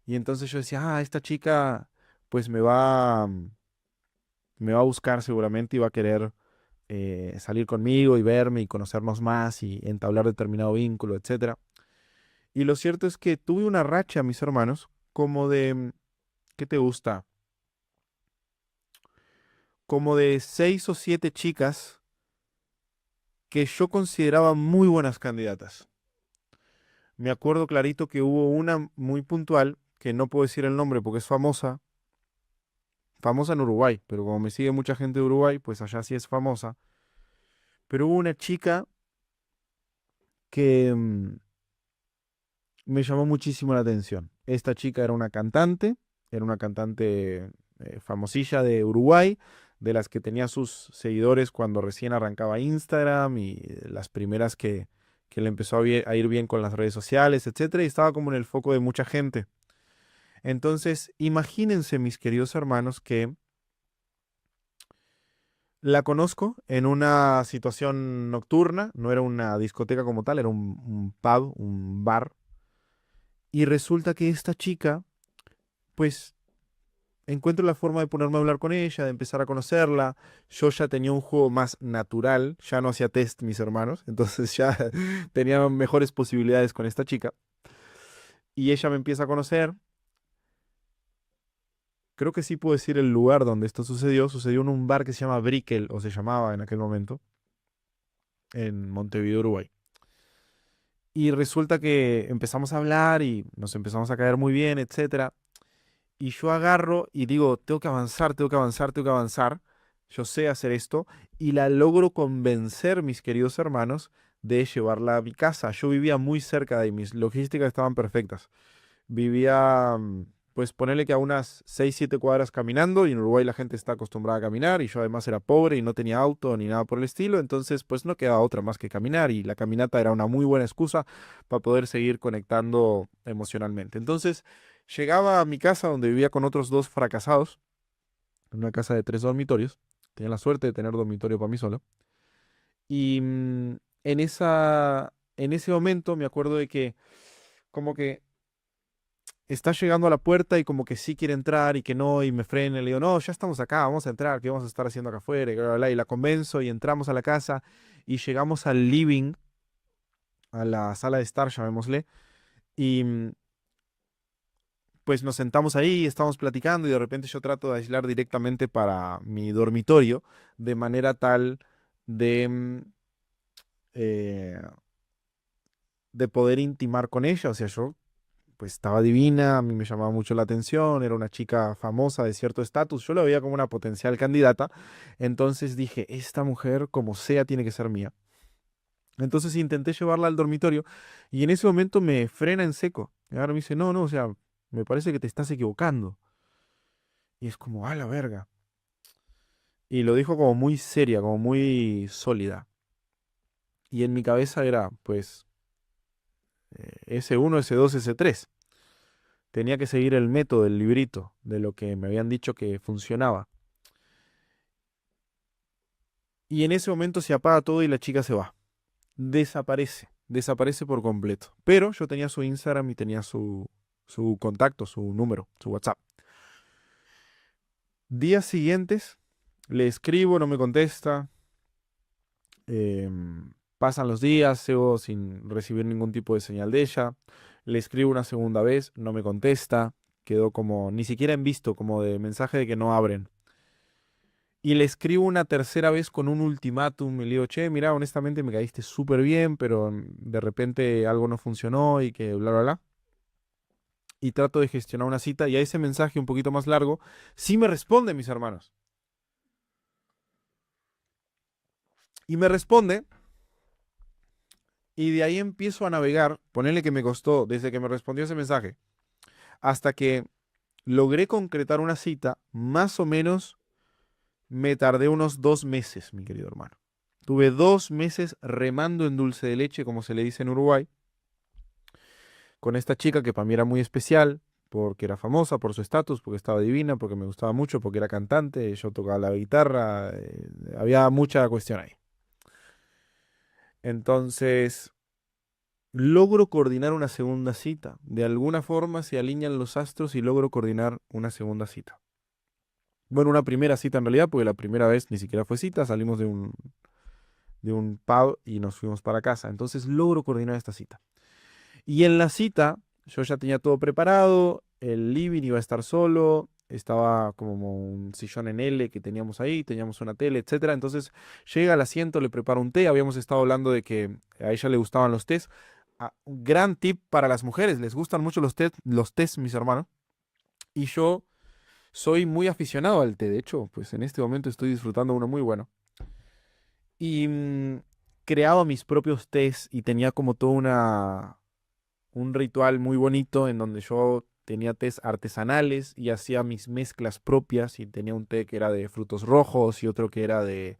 Y entonces yo decía, esta chica pues me va a buscar seguramente y va a querer salir conmigo y verme y conocernos más y entablar determinado vínculo, etcétera. Y lo cierto es que tuve una racha, mis hermanos, como de, ¿qué te gusta? Como de 6 o 7 chicas que yo consideraba muy buenas candidatas. Me acuerdo clarito que hubo una muy puntual, que no puedo decir el nombre porque es famosa, famosa en Uruguay, pero como me sigue mucha gente de Uruguay, pues allá sí es famosa. Pero hubo una chica que me llamó muchísimo la atención. Esta chica era una cantante famosilla de Uruguay, de las que tenía sus seguidores cuando recién arrancaba Instagram y las primeras que le empezó a ir bien con las redes sociales, etcétera, y estaba como en el foco de mucha gente. Entonces, imagínense, mis queridos hermanos, que la conozco en una situación nocturna, no era una discoteca como tal, era un pub, un bar, y resulta que esta chica, pues encuentro la forma de ponerme a hablar con ella, de empezar a conocerla. Yo ya tenía un juego más natural, ya no hacía test mis hermanos, entonces ya tenía mejores posibilidades con esta chica. Y ella me empieza a conocer. Creo que sí puedo decir el lugar donde esto sucedió. Sucedió en un bar que se llama Brickel, o se llamaba en aquel momento, en Montevideo, Uruguay. Y resulta que empezamos a hablar y nos empezamos a caer muy bien, etcétera. Y yo agarro y digo, tengo que avanzar, tengo que avanzar, tengo que avanzar. Yo sé hacer esto y la logro convencer, mis queridos hermanos, de llevarla a mi casa. Yo vivía muy cerca de mis logísticas estaban perfectas. Vivía, pues ponerle que a unas 6 7 cuadras caminando y en Uruguay la gente está acostumbrada a caminar y yo además era pobre y no tenía auto ni nada por el estilo, entonces pues no quedaba otra más que caminar y la caminata era una muy buena excusa para poder seguir conectando emocionalmente. Entonces llegaba a mi casa donde vivía con otros dos fracasados, en una casa de 3 dormitorios, tenía la suerte de tener dormitorio para mí solo y en ese momento me acuerdo de que como que está llegando a la puerta y como que sí quiere entrar y que no, y me frena, y le digo, no, ya estamos acá, vamos a entrar, ¿qué vamos a estar haciendo acá afuera? Y, bla, bla, bla, y la convenzo y entramos a la casa y llegamos al living, a la sala de estar, llamémosle, y pues nos sentamos ahí, estamos platicando y de repente yo trato de aislar directamente para mi dormitorio de manera tal de, eh, de poder intimar con ella. O sea, yo pues estaba divina, a mí me llamaba mucho la atención, era una chica famosa de cierto estatus, yo la veía como una potencial candidata, entonces dije, esta mujer como sea tiene que ser mía. Entonces intenté llevarla al dormitorio y en ese momento me frena en seco. Y ahora me dice, no, no, o sea, me parece que te estás equivocando. Y es como, a la verga. Y lo dijo como muy seria, como muy sólida. Y en mi cabeza era, pues, S1, S2, S3. Tenía que seguir el método, el librito, de lo que me habían dicho que funcionaba. Y en ese momento se apaga todo y la chica se va. Desaparece, desaparece por completo. Pero yo tenía su Instagram y tenía su contacto, su número, su WhatsApp. Días siguientes, le escribo, no me contesta. Pasan los días, sigo sin recibir ningún tipo de señal de ella. Le escribo una segunda vez, no me contesta. Quedó como, ni siquiera en visto, como de mensaje de que no abren. Y le escribo una tercera vez con un ultimátum. Y le digo, che, mira, honestamente me caíste súper bien, pero de repente algo no funcionó y que bla, bla, bla. Y trato de gestionar una cita. Y a ese mensaje un poquito más largo, sí me responde, mis hermanos. Y me responde. Y de ahí empiezo a navegar. Ponerle que me costó, desde que me respondió ese mensaje, hasta que logré concretar una cita, más o menos me tardé unos 2 meses, mi querido hermano. Tuve 2 meses remando en dulce de leche, como se le dice en Uruguay, con esta chica que para mí era muy especial, porque era famosa, por su estatus, porque estaba divina, porque me gustaba mucho, porque era cantante, yo tocaba la guitarra, había mucha cuestión ahí. Entonces, logro coordinar una segunda cita. De alguna forma se alinean los astros y logro coordinar una segunda cita. Bueno, una primera cita en realidad, porque la primera vez ni siquiera fue cita, salimos de un pub y nos fuimos para casa. Entonces logro coordinar esta cita. Y en la cita, yo ya tenía todo preparado, el living iba a estar solo, estaba como un sillón en L que teníamos ahí, teníamos una tele, etcétera. Entonces llega al asiento, le preparo un té, habíamos estado hablando de que a ella le gustaban los tés. Un gran tip para las mujeres, les gustan mucho los tés, mis hermanos. Y yo soy muy aficionado al té, de hecho, pues en este momento estoy disfrutando uno muy bueno. Y creaba mis propios tés y tenía como todo un ritual muy bonito en donde yo tenía tés artesanales y hacía mis mezclas propias y tenía un té que era de frutos rojos y otro que era de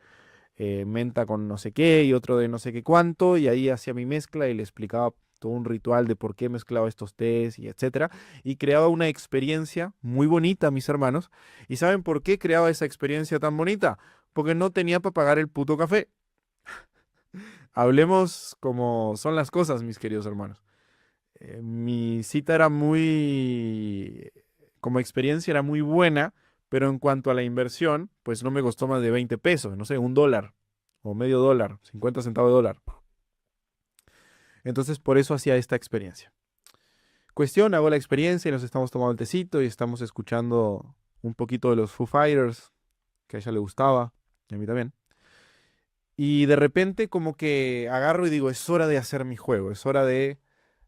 menta con no sé qué y otro de no sé qué cuánto y ahí hacía mi mezcla y le explicaba todo un ritual de por qué mezclaba estos tés y etcétera y creaba una experiencia muy bonita, mis hermanos. ¿Y saben por qué creaba esa experiencia tan bonita? Porque no tenía para pagar el puto café. Hablemos como son las cosas, mis queridos hermanos. Mi cita era como experiencia era muy buena, pero en cuanto a la inversión, pues no me costó más de 20 pesos, no sé, $1 o medio dólar, 50 centavos de dólar. Entonces por eso hacía esta experiencia. Cuestión, hago la experiencia y nos estamos tomando el tecito y estamos escuchando un poquito de los Foo Fighters, que a ella le gustaba, y a mí también. Y de repente como que agarro y digo, es hora de hacer mi juego, es hora de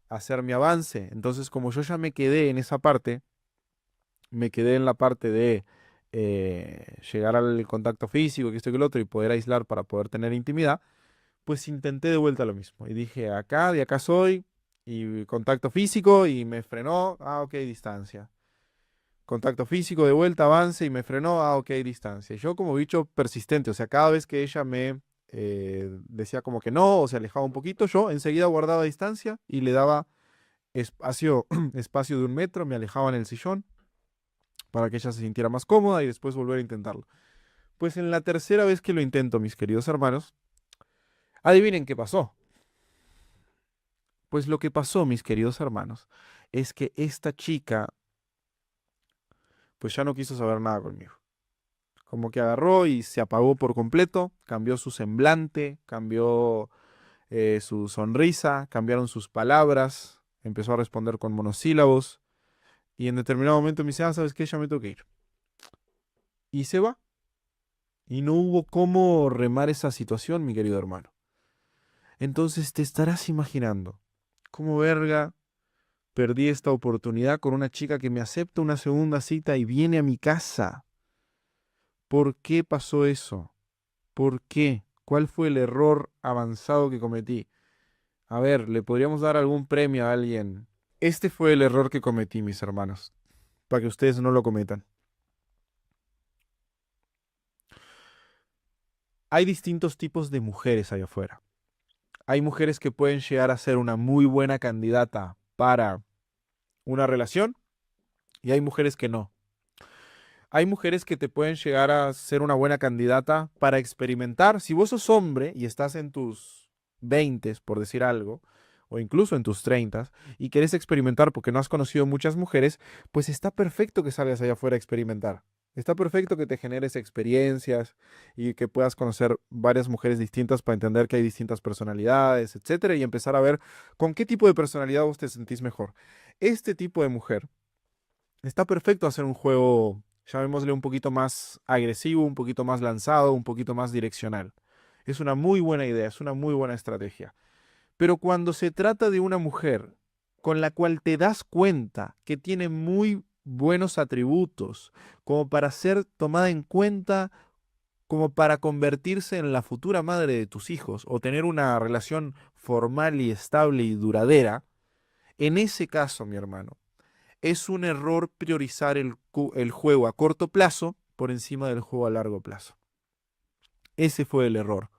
hacer mi avance. Entonces como yo ya me quedé en esa parte, me quedé en la parte de llegar al contacto físico, que esto y que lo otro, y poder aislar para poder tener intimidad, pues intenté de vuelta lo mismo. Y dije, acá, de acá soy, y contacto físico, y me frenó, ok, distancia. Contacto físico, de vuelta, avance, y me frenó, ok, distancia. Y yo como bicho persistente, o sea, cada vez que ella me decía como que no, o se alejaba un poquito, yo enseguida guardaba distancia y le daba espacio, espacio de 1 metro, me alejaba en el sillón para que ella se sintiera más cómoda y después volver a intentarlo. Pues en la tercera vez que lo intento, mis queridos hermanos, adivinen qué pasó. Pues lo que pasó, mis queridos hermanos, es que esta chica, pues ya no quiso saber nada conmigo. Como que agarró y se apagó por completo, cambió su semblante, cambió su sonrisa, cambiaron sus palabras, empezó a responder con monosílabos Y en determinado momento me dice, ¿sabes qué? Ya me tengo que ir. Y se va. Y no hubo cómo remar esa situación, mi querido hermano. Entonces te estarás imaginando cómo verga perdí esta oportunidad con una chica que me acepta una segunda cita y viene a mi casa. ¿Por qué pasó eso? ¿Por qué? ¿Cuál fue el error avanzado que cometí? A ver, ¿le podríamos dar algún premio a alguien? Este fue el error que cometí, mis hermanos, para que ustedes no lo cometan. Hay distintos tipos de mujeres allá afuera. Hay mujeres que pueden llegar a ser una muy buena candidata para una relación y hay mujeres que no. Hay mujeres que te pueden llegar a ser una buena candidata para experimentar. Si vos sos hombre y estás en tus 20, por decir algo, o incluso en tus 30, y querés experimentar porque no has conocido muchas mujeres, pues está perfecto que salgas allá afuera a experimentar. Está perfecto que te generes experiencias y que puedas conocer varias mujeres distintas para entender que hay distintas personalidades, etcétera, y empezar a ver con qué tipo de personalidad vos te sentís mejor. Este tipo de mujer está perfecto hacer un juego, llamémosle un poquito más agresivo, un poquito más lanzado, un poquito más direccional. Es una muy buena idea, es una muy buena estrategia. Pero cuando se trata de una mujer con la cual te das cuenta que tiene muy buenos atributos, como para ser tomada en cuenta, como para convertirse en la futura madre de tus hijos o tener una relación formal y estable y duradera, en ese caso, mi hermano, es un error priorizar el juego a corto plazo por encima del juego a largo plazo. Ese fue el error.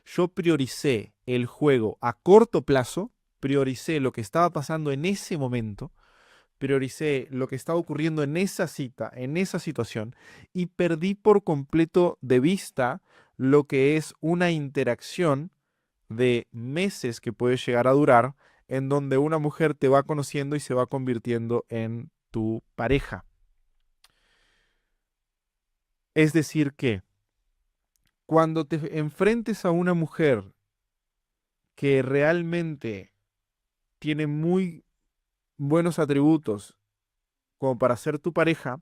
Yo prioricé el juego a corto plazo, prioricé lo que estaba pasando en ese momento, prioricé lo que estaba ocurriendo en esa cita, en esa situación, y perdí por completo de vista lo que es una interacción de meses que puede llegar a durar, en donde una mujer te va conociendo y se va convirtiendo en tu pareja. Es decir, que cuando te enfrentes a una mujer que realmente tiene muy buenos atributos como para ser tu pareja,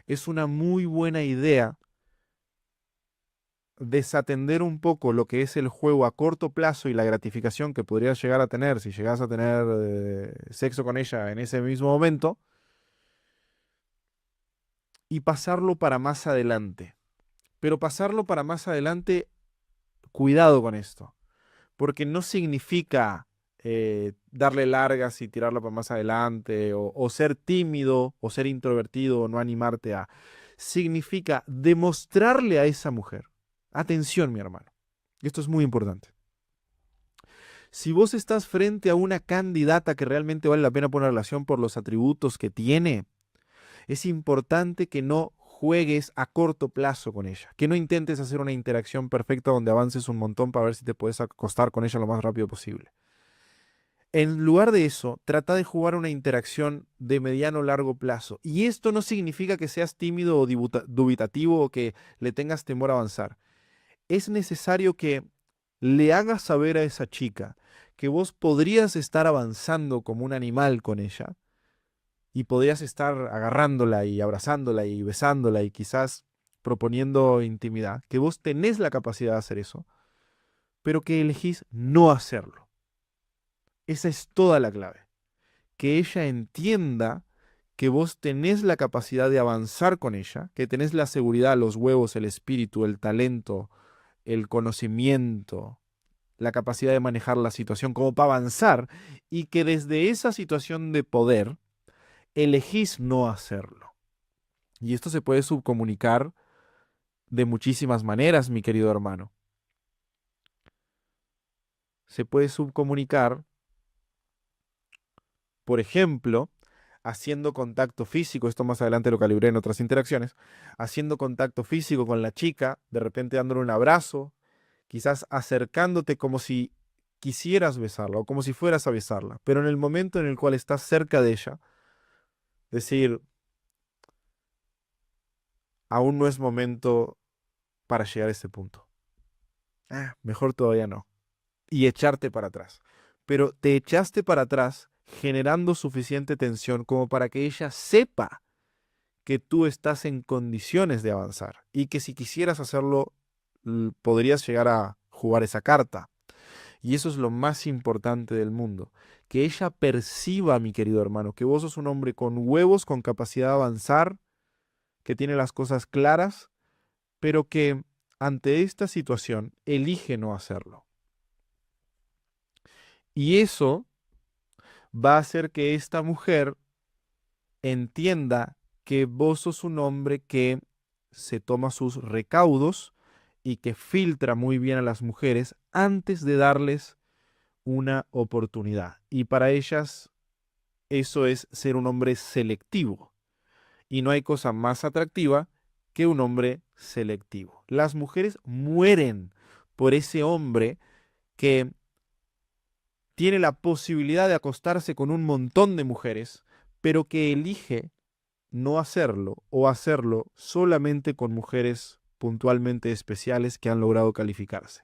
es una muy buena idea desatender un poco lo que es el juego a corto plazo y la gratificación que podrías llegar a tener si llegas a tener sexo con ella en ese mismo momento y pasarlo para más adelante. Pero pasarlo para más adelante, cuidado con esto, porque no significa darle largas y tirarlo para más adelante, o ser tímido, o ser introvertido, o no animarte a. Significa demostrarle a esa mujer. Atención, mi hermano. Esto es muy importante. Si vos estás frente a una candidata que realmente vale la pena poner relación por los atributos que tiene, es importante que no juegues a corto plazo con ella, que no intentes hacer una interacción perfecta donde avances un montón para ver si te puedes acostar con ella lo más rápido posible. En lugar de eso, trata de jugar una interacción de mediano o largo plazo. Y esto no significa que seas tímido o dubitativo o que le tengas temor a avanzar. Es necesario que le hagas saber a esa chica que vos podrías estar avanzando como un animal con ella y podrías estar agarrándola y abrazándola y besándola y quizás proponiendo intimidad, que vos tenés la capacidad de hacer eso, pero que elegís no hacerlo. Esa es toda la clave. Que ella entienda que vos tenés la capacidad de avanzar con ella, que tenés la seguridad, los huevos, el espíritu, el talento, el conocimiento, la capacidad de manejar la situación como para avanzar y que desde esa situación de poder elegís no hacerlo. Y esto se puede subcomunicar de muchísimas maneras, mi querido hermano. Se puede subcomunicar, por ejemplo, haciendo contacto físico, esto más adelante lo calibré en otras interacciones, haciendo contacto físico con la chica, de repente dándole un abrazo, quizás acercándote como si quisieras besarla o como si fueras a besarla, pero en el momento en el cual estás cerca de ella, decir, aún no es momento para llegar a este punto. Mejor todavía no. Y echarte para atrás. Pero te echaste para atrás generando suficiente tensión como para que ella sepa que tú estás en condiciones de avanzar y que si quisieras hacerlo, podrías llegar a jugar esa carta. Y eso es lo más importante del mundo, que ella perciba, mi querido hermano, que vos sos un hombre con huevos, con capacidad de avanzar, que tiene las cosas claras, pero que ante esta situación elige no hacerlo. Y eso va a hacer que esta mujer entienda que vos sos un hombre que se toma sus recaudos y que filtra muy bien a las mujeres antes de darles una oportunidad. Y para ellas eso es ser un hombre selectivo. Y no hay cosa más atractiva que un hombre selectivo. Las mujeres mueren por ese hombre que tiene la posibilidad de acostarse con un montón de mujeres, pero que elige no hacerlo o hacerlo solamente con mujeres puntualmente especiales que han logrado calificarse.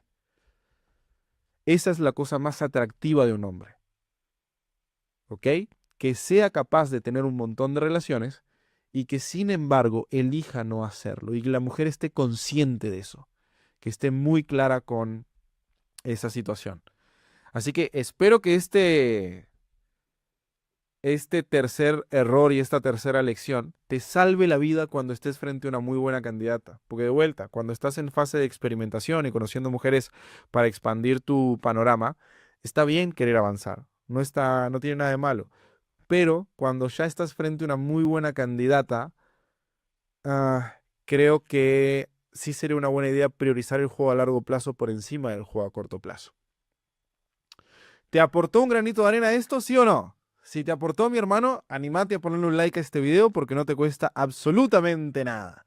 Esa es la cosa más atractiva de un hombre. ¿Ok? Que sea capaz de tener un montón de relaciones y que sin embargo elija no hacerlo y que la mujer esté consciente de eso, que esté muy clara con esa situación. Así que espero que este tercer error y esta tercera lección te salve la vida cuando estés frente a una muy buena candidata. Porque de vuelta, cuando estás en fase de experimentación y conociendo mujeres para expandir tu panorama, está bien querer avanzar. No tiene nada de malo. Pero cuando ya estás frente a una muy buena candidata, creo que sí sería una buena idea priorizar el juego a largo plazo por encima del juego a corto plazo. ¿Te aportó un granito de arena esto, sí o no? Si te aportó, mi hermano, anímate a ponerle un like a este video porque no te cuesta absolutamente nada.